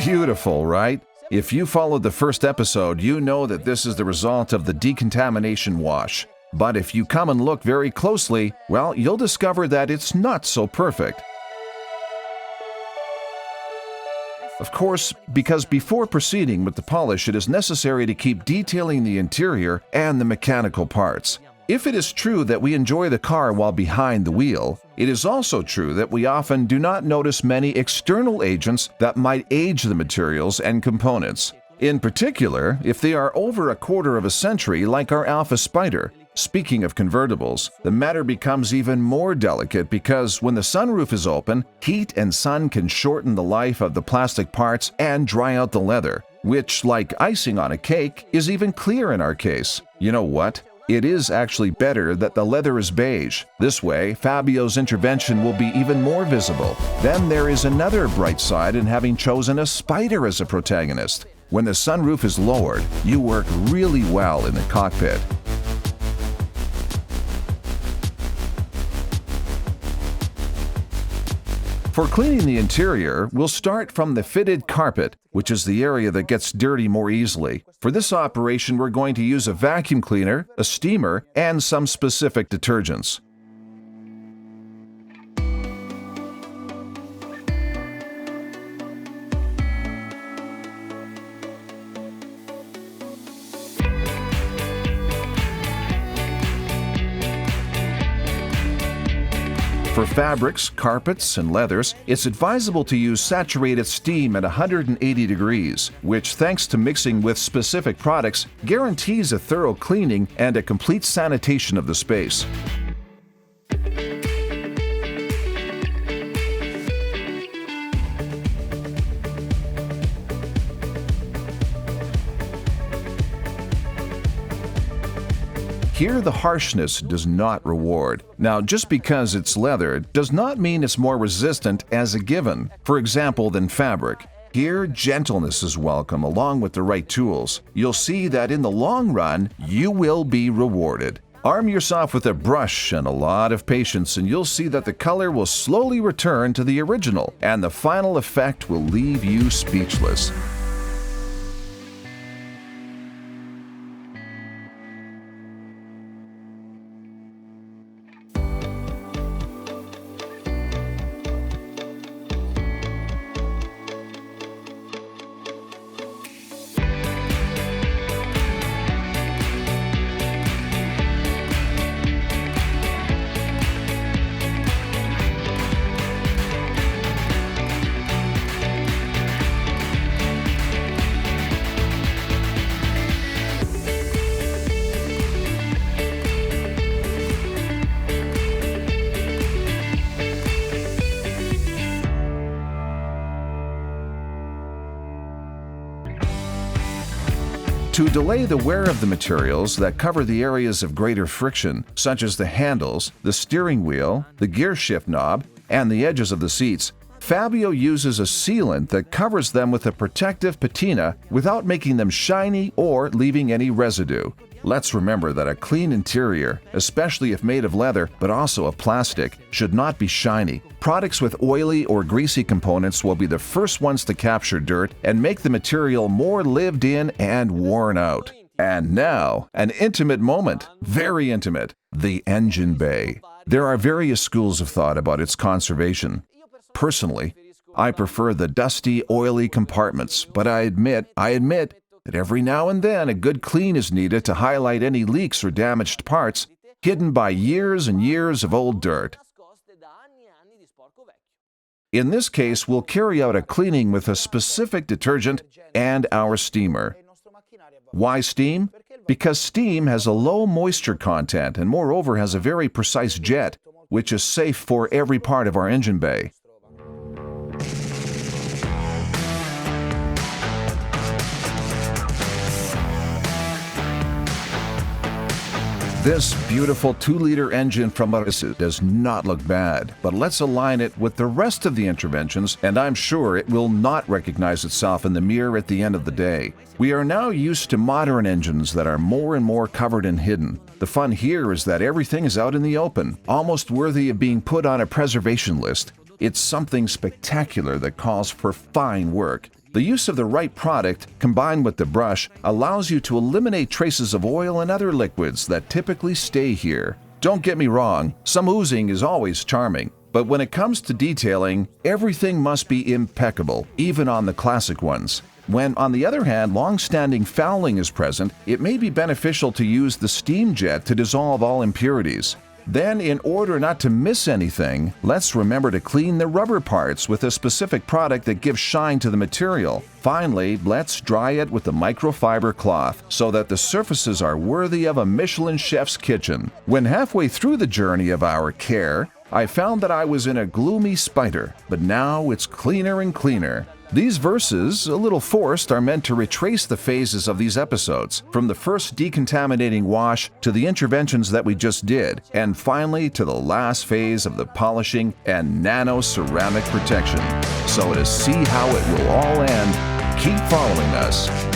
Beautiful, right? If you followed the first episode, you know that this is the result of the decontamination wash. But if you come and look very closely, well, you'll discover that it's not so perfect. Of course, because before proceeding with the polish, it is necessary to keep detailing the interior and the mechanical parts. If it is true that we enjoy the car while behind the wheel, it is also true that we often do not notice many external agents that might age the materials and components. In particular, if they are over a quarter of a century like our Alfa Spider. Speaking of convertibles, the matter becomes even more delicate because when the sunroof is open, heat and sun can shorten the life of the plastic parts and dry out the leather, which, like icing on a cake, is even clear in our case. You know what? It is actually better that the leather is beige. This way, Fabio's intervention will be even more visible. Then there is another bright side in having chosen a Spider as a protagonist. When the sunroof is lowered, you work really well in the cockpit. For cleaning the interior, we'll start from the fitted carpet, which is the area that gets dirty more easily. For this operation, we're going to use a vacuum cleaner, a steamer, and some specific detergents. For fabrics, carpets, and leathers, it's advisable to use saturated steam at 180 degrees, which, thanks to mixing with specific products, guarantees a thorough cleaning and a complete sanitation of the space. Here, the harshness does not reward. Now, just because it's leather does not mean it's more resistant as a given, for example, than fabric. Here, gentleness is welcome along with the right tools. You'll see that in the long run, you will be rewarded. Arm yourself with a brush and a lot of patience, and you'll see that the color will slowly return to the original, and the final effect will leave you speechless. To delay the wear of the materials that cover the areas of greater friction, such as the handles, the steering wheel, the gear shift knob, and the edges of the seats, Fabio uses a sealant that covers them with a protective patina without making them shiny or leaving any residue. Let's remember that a clean interior, especially if made of leather but also of plastic, should not be shiny. Products with oily or greasy components will be the first ones to capture dirt and make the material more lived in and worn out. And now, an intimate moment, very intimate, the engine bay. There are various schools of thought about its conservation. Personally, I prefer the dusty, oily compartments, but I admit that every now and then a good clean is needed to highlight any leaks or damaged parts hidden by years and years of old dirt. In this case, we'll carry out a cleaning with a specific detergent and our steamer. Why steam? Because steam has a low moisture content and moreover has a very precise jet, which is safe for every part of our engine bay. This beautiful 2-liter engine from Arisa does not look bad, but let's align it with the rest of the interventions, and I'm sure it will not recognize itself in the mirror at the end of the day. We are now used to modern engines that are more and more covered and hidden. The fun here is that everything is out in the open, almost worthy of being put on a preservation list. It's something spectacular that calls for fine work. The use of the right product, combined with the brush, allows you to eliminate traces of oil and other liquids that typically stay here. Don't get me wrong, some oozing is always charming, but when it comes to detailing, everything must be impeccable, even on the classic ones. When, on the other hand, long-standing fouling is present, it may be beneficial to use the steam jet to dissolve all impurities. Then, in order not to miss anything, let's remember to clean the rubber parts with a specific product that gives shine to the material. Finally, let's dry it with the microfiber cloth so that the surfaces are worthy of a Michelin chef's kitchen. When halfway through the journey of our care, I found that I was in a gloomy Spider, but now it's cleaner and cleaner. These verses, a little forced, are meant to retrace the phases of these episodes, from the first decontaminating wash to the interventions that we just did, and finally to the last phase of the polishing and nano-ceramic protection. So to see how it will all end, keep following us.